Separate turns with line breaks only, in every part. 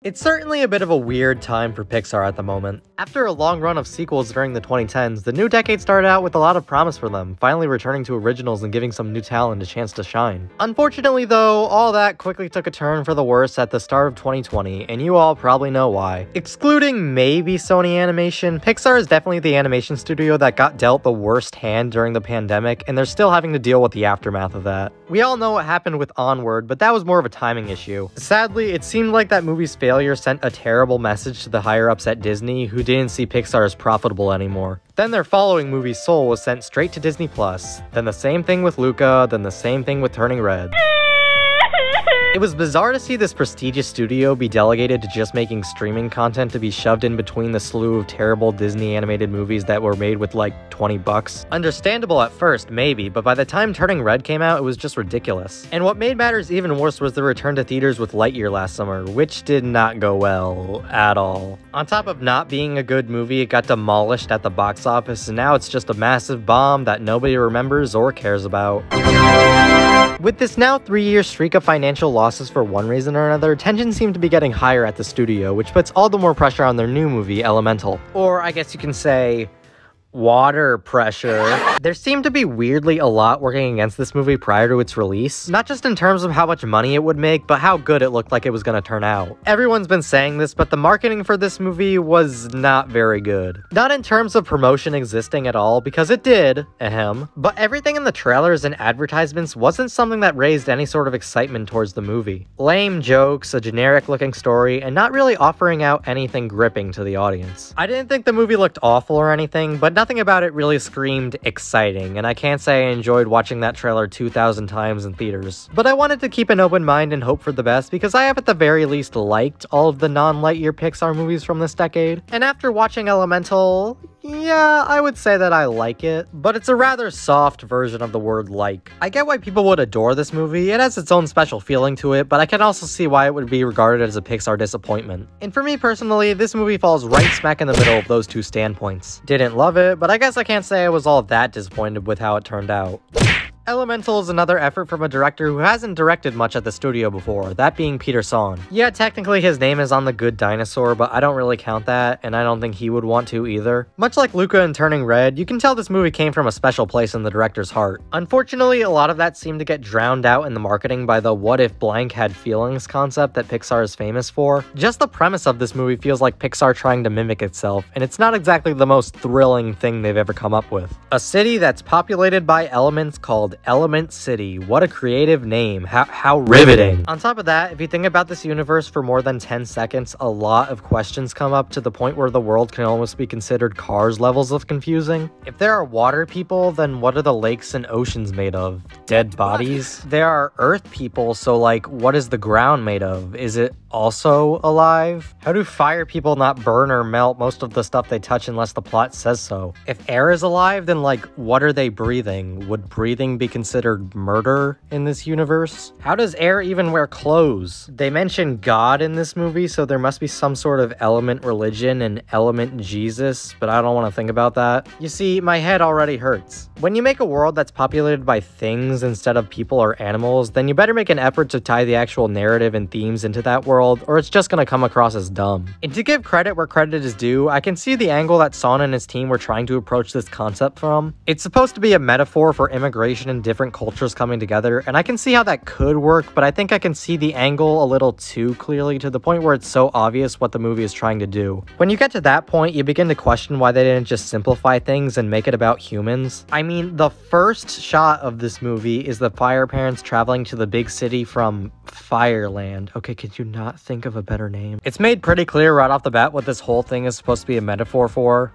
It's certainly a bit of a weird time for Pixar at the moment. After a long run of sequels during the 2010s, the new decade started out with a lot of promise for them, finally returning to originals and giving some new talent a chance to shine. Unfortunately though, all that quickly took a turn for the worse at the start of 2020, and you all probably know why. Excluding maybe Sony Animation, Pixar is definitely the animation studio that got dealt the worst hand during the pandemic, and they're still having to deal with the aftermath of that. We all know what happened with Onward, but that was more of a timing issue. Sadly, it seemed like that movie's failure sent a terrible message to the higher-ups at Disney who didn't see Pixar as profitable anymore. Then their following movie Soul was sent straight to Disney+, then the same thing with Luca, then the same thing with Turning Red. It was bizarre to see this prestigious studio be delegated to just making streaming content to be shoved in between the slew of terrible Disney animated movies that were made with like 20 bucks. Understandable at first, maybe, but by the time Turning Red came out, it was just ridiculous. And what made matters even worse was the return to theaters with Lightyear last summer, which did not go well at all. On top of not being a good movie, it got demolished at the box office, and now it's just a massive bomb that nobody remembers or cares about. With this now 3-year streak of financial losses for one reason or another, tensions seem to be getting higher at the studio, which puts all the more pressure on their new movie, Elemental. Or I guess you can say, water pressure. There seemed to be weirdly a lot working against this movie prior to its release, not just in terms of how much money it would make, but how good it looked like it was going to turn out. Everyone's been saying this, but the marketing for this movie was not very good. Not in terms of promotion existing at all, because it did, ahem, but everything in the trailers and advertisements wasn't something that raised any sort of excitement towards the movie. Lame jokes, a generic looking story, and not really offering out anything gripping to the audience. I didn't think the movie looked awful or anything, but nothing about it really screamed exciting, and I can't say I enjoyed watching that trailer 2,000 times in theaters. But I wanted to keep an open mind and hope for the best, because I have at the very least liked all of the non-Lightyear Pixar movies from this decade. And after watching Elemental, yeah, I would say that I like it, but it's a rather soft version of the word like. I get why people would adore this movie, it has its own special feeling to it, but I can also see why it would be regarded as a Pixar disappointment. And for me personally, this movie falls right smack in the middle of those two standpoints. Didn't love it, but I guess I can't say I was all that disappointed with how it turned out. Elemental is another effort from a director who hasn't directed much at the studio before, that being Peter Sohn. Yeah, technically his name is on The Good Dinosaur, but I don't really count that, and I don't think he would want to either. Much like Luca and Turning Red, you can tell this movie came from a special place in the director's heart. Unfortunately, a lot of that seemed to get drowned out in the marketing by the what if blank had feelings concept that Pixar is famous for. Just the premise of this movie feels like Pixar trying to mimic itself, and it's not exactly the most thrilling thing they've ever come up with. A city that's populated by elements called Element City. What a creative name. How riveting. On top of that, if you think about this universe for more than 10 seconds, a lot of questions come up to the point where the world can almost be considered Cars levels of confusing. If there are water people, then what are the lakes and oceans made of? Dead bodies? There are earth people, so like, what is the ground made of? Is it also alive? How do fire people not burn or melt most of the stuff they touch unless the plot says so? If air is alive, then like, what are they breathing? Would breathing be considered murder in this universe? How does air even wear clothes? They mention God in this movie, so there must be some sort of element religion and element Jesus, but I don't want to think about that. You see, my head already hurts. When you make a world that's populated by things instead of people or animals, then you better make an effort to tie the actual narrative and themes into that world, or it's just gonna come across as dumb. And to give credit where credit is due, I can see the angle that Sohn and his team were trying to approach this concept from. It's supposed to be a metaphor for immigration and different cultures coming together, and I can see how that could work, but I think I can see the angle a little too clearly to the point where it's so obvious what the movie is trying to do. When you get to that point, you begin to question why they didn't just simplify things and make it about humans. I mean, the first shot of this movie is the fire parents traveling to the big city from Fireland. Okay, could you not think of a better name? It's made pretty clear right off the bat what this whole thing is supposed to be a metaphor for.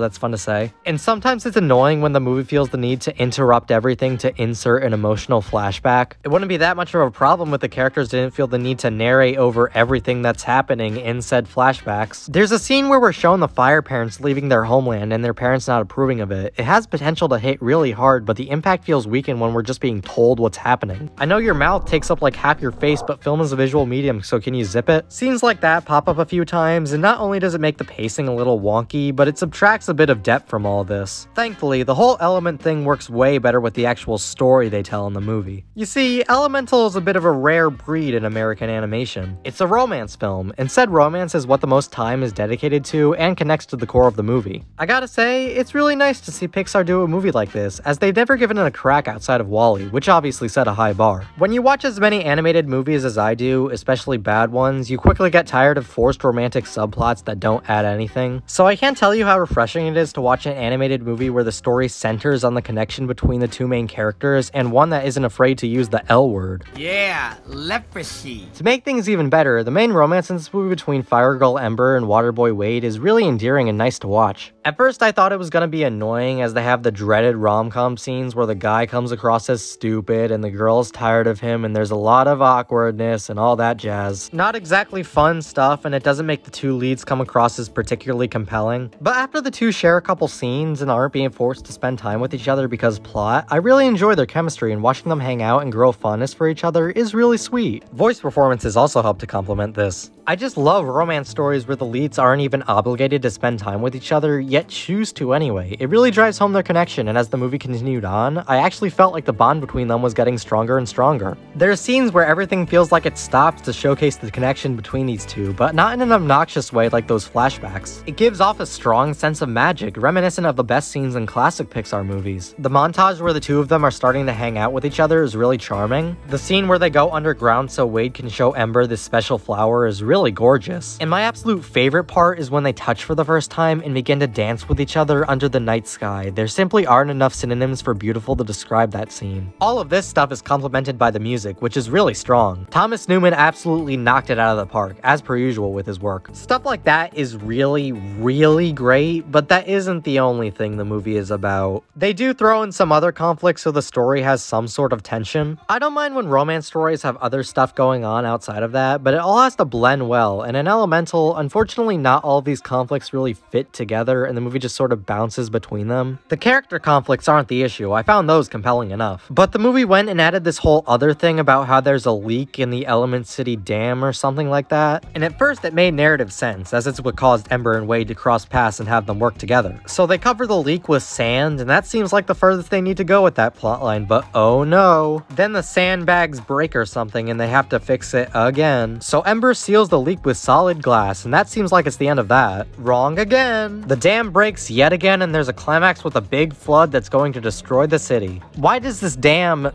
That's fun to say. And sometimes it's annoying when the movie feels the need to interrupt everything to insert an emotional flashback. It wouldn't be that much of a problem if the characters didn't feel the need to narrate over everything that's happening in said flashbacks. There's a scene where we're shown the fire parents leaving their homeland and their parents not approving of it. It has potential to hit really hard, but the impact feels weakened when we're just being told what's happening. I know your mouth takes up like half your face, but film is a visual medium, so can you zip it? Scenes like that pop up a few times, and not only does it make the pacing a little wonky, but it subtracts a bit of depth from all of this. Thankfully, the whole element thing works way better with the the actual story they tell in the movie. You see, Elemental is a bit of a rare breed in American animation. It's a romance film, and said romance is what the most time is dedicated to and connects to the core of the movie. I gotta say, it's really nice to see Pixar do a movie like this, as they've never given it a crack outside of WALL-E, which obviously set a high bar. When you watch as many animated movies as I do, especially bad ones, you quickly get tired of forced romantic subplots that don't add anything. So I can't tell you how refreshing it is to watch an animated movie where the story centers on the connection between the two main characters and one that isn't afraid to use the L word.
Yeah, leprosy.
To make things even better, the main romance in this movie between Fire Girl Ember and Waterboy Wade is really endearing and nice to watch. At first I thought it was gonna be annoying as they have the dreaded rom-com scenes where the guy comes across as stupid and the girl's tired of him and there's a lot of awkwardness and all that jazz. Not exactly fun stuff, and it doesn't make the two leads come across as particularly compelling. But after the two share a couple scenes and aren't being forced to spend time with each other because plot, I really enjoy their chemistry, and watching them hang out and grow fondness for each other is really sweet. Voice performances also help to complement this. I just love romance stories where the leads aren't even obligated to spend time with each other, yet choose to anyway. It really drives home their connection, and as the movie continued on, I actually felt like the bond between them was getting stronger and stronger. There are scenes where everything feels like it stops to showcase the connection between these two, but not in an obnoxious way like those flashbacks. It gives off a strong sense of magic, reminiscent of the best scenes in classic Pixar movies. The montage where the two of them are starting to hang out with each other is really charming. The scene where they go underground so Wade can show Ember this special flower is really gorgeous. And my absolute favorite part is when they touch for the first time and begin to dance with each other under the night sky. There simply aren't enough synonyms for beautiful to describe that scene. All of this stuff is complemented by the music, which is really strong. Thomas Newman absolutely knocked it out of the park, as per usual with his work. Stuff like that is really, really great, but that isn't the only thing the movie is about. They do throw in some other conflicts so the story has some sort of tension. I don't mind when romance stories have other stuff going on outside of that, but it all has to blend well, and in Elemental, unfortunately not all of these conflicts really fit together and the movie just sort of bounces between them. The character conflicts aren't the issue, I found those compelling enough. But the movie went and added this whole other thing about how there's a leak in the Element City Dam or something like that, and at first it made narrative sense, as it's what caused Ember and Wade to cross paths and have them work together. So they cover the leak with sand, and that seems like the furthest they need to go with that plotline, but oh no. Then the sandbags break or something and they have to fix it again. So Ember seals the leak with solid glass, and that seems like it's the end of that. Wrong again. The dam breaks yet again, and there's a climax with a big flood that's going to destroy the city. Why does this dam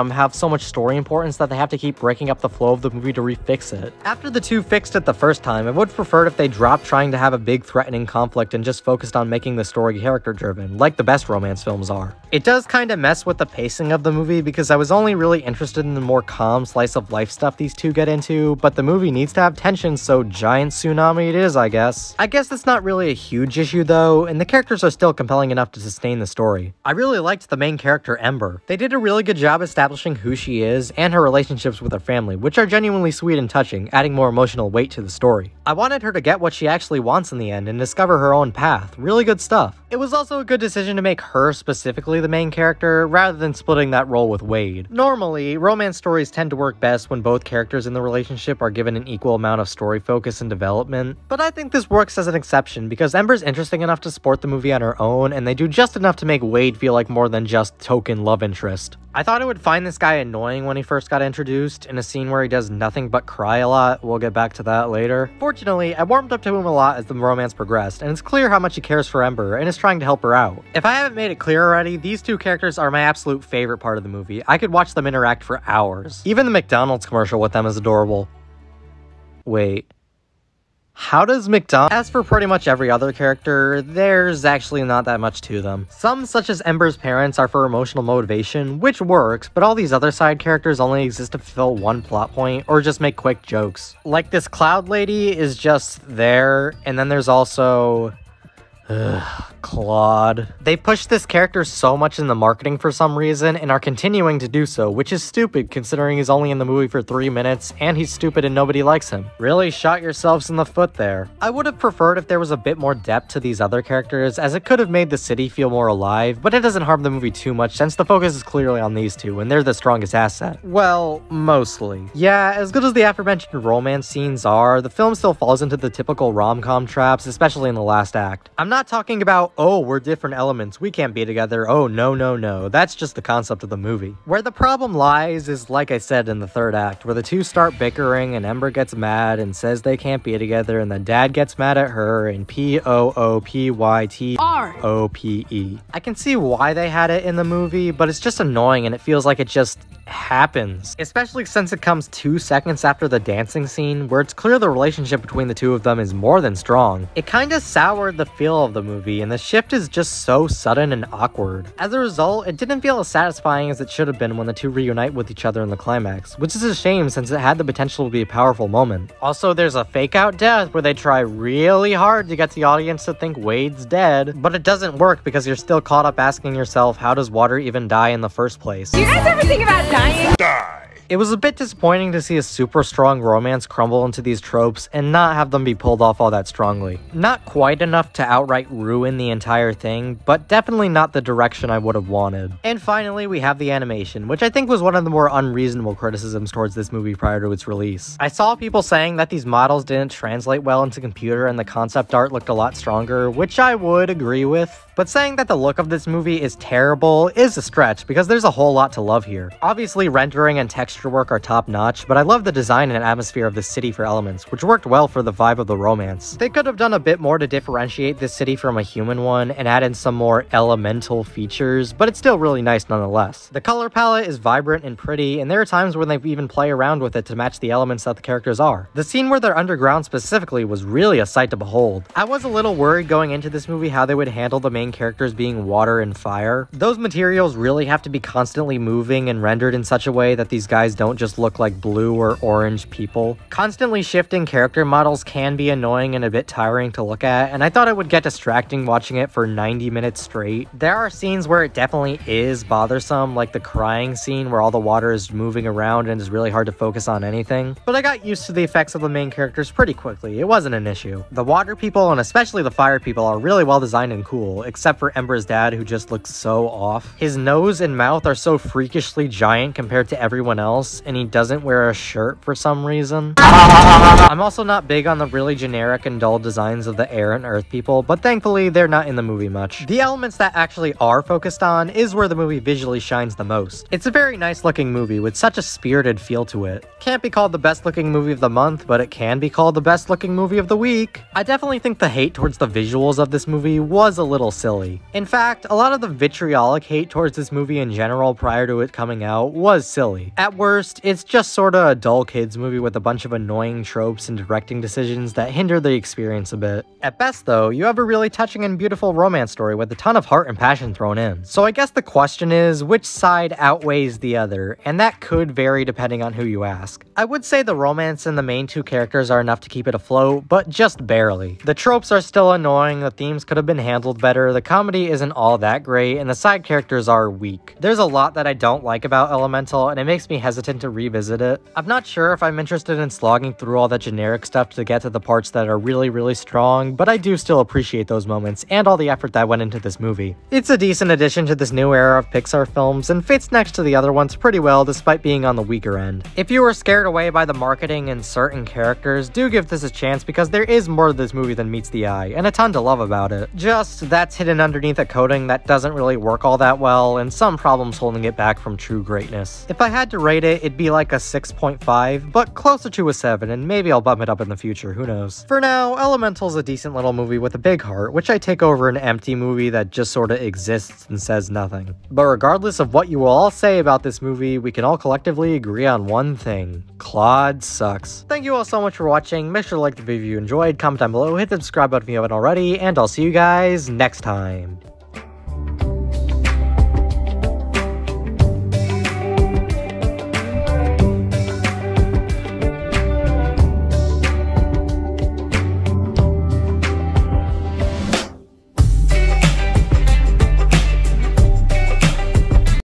have so much story importance that they have to keep breaking up the flow of the movie to refix it? After the two fixed it the first time, I would have preferred if they dropped trying to have a big threatening conflict and just focused on making the story character driven, like the best romance films are. It does kinda mess with the pacing of the movie because I was only really interested in the more calm slice of life stuff these two get into, but the movie needs to have tension, so giant tsunami it is, I guess. I guess that's not really a huge issue though, and the characters are still compelling enough to sustain the story. I really liked the main character Ember. They did a really good job establishing who she is and her relationships with her family, which are genuinely sweet and touching, adding more emotional weight to the story. I wanted her to get what she actually wants in the end and discover her own path. Really good stuff. It was also a good decision to make her specifically the main character, rather than splitting that role with Wade. Normally, romance stories tend to work best when both characters in the relationship are given an equal amount of story focus and development, but I think this works as an exception because Ember's interesting enough to support the movie on her own, and they do just enough to make Wade feel like more than just token love interest. I thought I would find this guy annoying when he first got introduced, in a scene where he does nothing but cry a lot. We'll get back to that later. Fortunately, I warmed up to him a lot as the romance progressed, and it's clear how much he cares for Ember and is trying to help her out. If I haven't made it clear already, these two characters are my absolute favorite part of the movie. I could watch them interact for hours. Even the McDonald's commercial with them is adorable. Wait. How does McDonald's... As for pretty much every other character, there's actually not that much to them. Some, such as Ember's parents, are for emotional motivation, which works, but all these other side characters only exist to fulfill one plot point, or just make quick jokes. Like this Cloud lady is just there, and then there's also... Claude. They pushed this character so much in the marketing for some reason and are continuing to do so, which is stupid considering he's only in the movie for 3 minutes and he's stupid and nobody likes him. Really shot yourselves in the foot there. I would have preferred if there was a bit more depth to these other characters, as it could have made the city feel more alive, but it doesn't harm the movie too much since the focus is clearly on these two and they're the strongest asset. Well, mostly. Yeah, as good as the aforementioned romance scenes are, the film still falls into the typical rom-com traps, especially in the last act. I'm not talking about oh, we're different elements, we can't be together, oh no no no. That's just the concept of the movie. Where the problem lies is, like I said, in the third act, where the two start bickering and Ember gets mad and says they can't be together, and then Dad gets mad at her, and POOPYTROPE. I can see why they had it in the movie, but it's just annoying and it feels like it just happens. Especially since it comes 2 seconds after the dancing scene, where it's clear the relationship between the two of them is more than strong. It kinda soured the feel of the movie, and the shift is just so sudden and awkward. As a result, it didn't feel as satisfying as it should have been when the two reunite with each other in the climax, which is a shame since it had the potential to be a powerful moment. Also, there's a fake out death where they try really hard to get the audience to think Wade's dead, but it doesn't work because you're still caught up asking yourself, how does water even die in the first place?
Do you guys ever think about dying?
It was a bit disappointing to see a super strong romance crumble into these tropes and not have them be pulled off all that strongly. Not quite enough to outright ruin the entire thing, but definitely not the direction I would have wanted. And finally, we have the animation, which I think was one of the more unreasonable criticisms towards this movie prior to its release. I saw people saying that these models didn't translate well into computer and the concept art looked a lot stronger, which I would agree with. But saying that the look of this movie is terrible is a stretch because there's a whole lot to love here. Obviously, rendering and texture work are top-notch, but I love the design and atmosphere of the city for elements, which worked well for the vibe of the romance. They could have done a bit more to differentiate this city from a human one and add in some more elemental features, but it's still really nice nonetheless. The color palette is vibrant and pretty, and there are times when they even play around with it to match the elements that the characters are. The scene where they're underground specifically was really a sight to behold. I was a little worried going into this movie how they would handle the main characters being water and fire. Those materials really have to be constantly moving and rendered in such a way that these guys don't just look like blue or orange people. Constantly shifting character models can be annoying and a bit tiring to look at, and I thought it would get distracting watching it for 90 minutes straight. There are scenes where it definitely is bothersome, like the crying scene where all the water is moving around and it's really hard to focus on anything, but I got used to the effects of the main characters pretty quickly. It wasn't an issue. The water people, and especially the fire people, are really well designed and cool, except for Ember's dad, who just looks so off. His nose and mouth are so freakishly giant compared to everyone else, and he doesn't wear a shirt for some reason. I'm also not big on the really generic and dull designs of the air and earth people, but thankfully they're not in the movie much. The elements that actually are focused on is where the movie visually shines the most. It's a very nice looking movie with such a spirited feel to it. Can't be called the best looking movie of the month, but it can be called the best looking movie of the week. I definitely think the hate towards the visuals of this movie was a little silly. In fact, a lot of the vitriolic hate towards this movie in general prior to it coming out was silly. At worst, it's just sorta a dull kids movie with a bunch of annoying tropes and directing decisions that hinder the experience a bit. At best though, you have a really touching and beautiful romance story with a ton of heart and passion thrown in. So I guess the question is, which side outweighs the other? And that could vary depending on who you ask. I would say the romance in the main two characters are enough to keep it afloat, but just barely. The tropes are still annoying, the themes could have been handled better, the comedy isn't all that great, and the side characters are weak. There's a lot that I don't like about Elemental, and it makes me hesitant to revisit it. I'm not sure if I'm interested in slogging through all that generic stuff to get to the parts that are really strong, but I do still appreciate those moments and all the effort that went into this movie. It's a decent addition to this new era of Pixar films and fits next to the other ones pretty well despite being on the weaker end. If you were scared away by the marketing and certain characters, do give this a chance because there is more to this movie than meets the eye, and a ton to love about it. Just that's hidden underneath a coating that doesn't really work all that well, and some problems holding it back from true greatness. If I had to rate it, it'd be like a 6.5, but closer to a 7, and maybe I'll bump it up in the future, who knows. For now, Elemental's a decent little movie with a big heart, which I take over an empty movie that just sorta exists and says nothing. But regardless of what you will all say about this movie, we can all collectively agree on one thing. Claude sucks. Thank you all so much for watching, make sure to like the video if you enjoyed, comment down below, hit the subscribe button if you haven't already, and I'll see you guys next time.